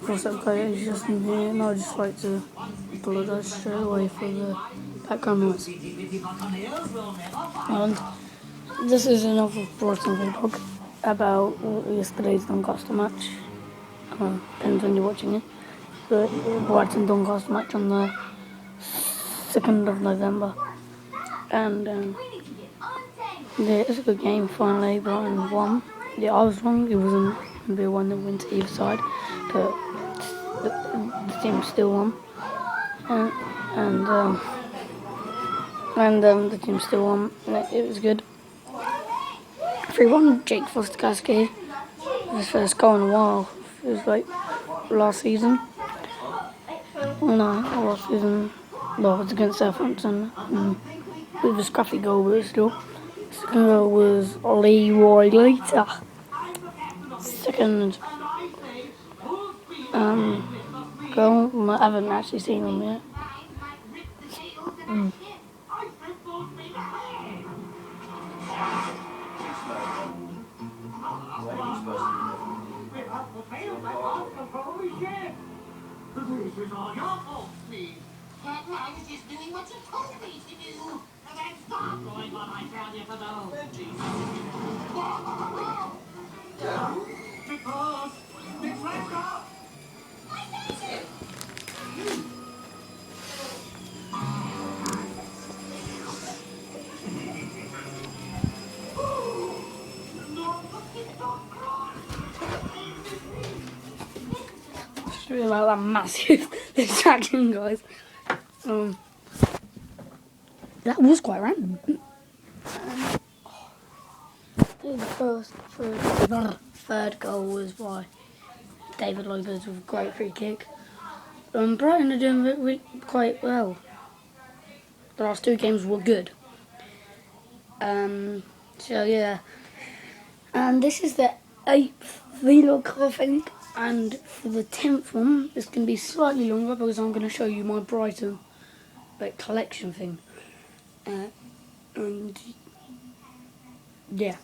What's up guys, it's Justin here, and I'd just like to apologise straight away for the background noise. And this is another Brighton vlog about yesterday's Doncaster match. Depends when you're watching it. The Brighton Doncaster match on the 2nd of November. And yeah, it's a good game, finally. Brighton won. Yeah, I was wrong, it wasn't going to be one that went to either side, but the team still won, and the team still won. It was good. 3-1. Jake Foster-Caskey, his first goal in a while. It was like last season. Last season. Well, it was against Southampton. With a scruffy goal, but still. Second goal was Leroy later. Second goal, I haven't actually seen him yet. Just really like that massive distraction, guys. That was quite random. The third goal was by David Lopez with a great free kick. Brighton are doing quite well. The last two games were good. So yeah. And this is the 8th vlog, I think. And for the 10th one, it's going to be slightly longer because I'm going to show you my Brighton collection thing. And yeah.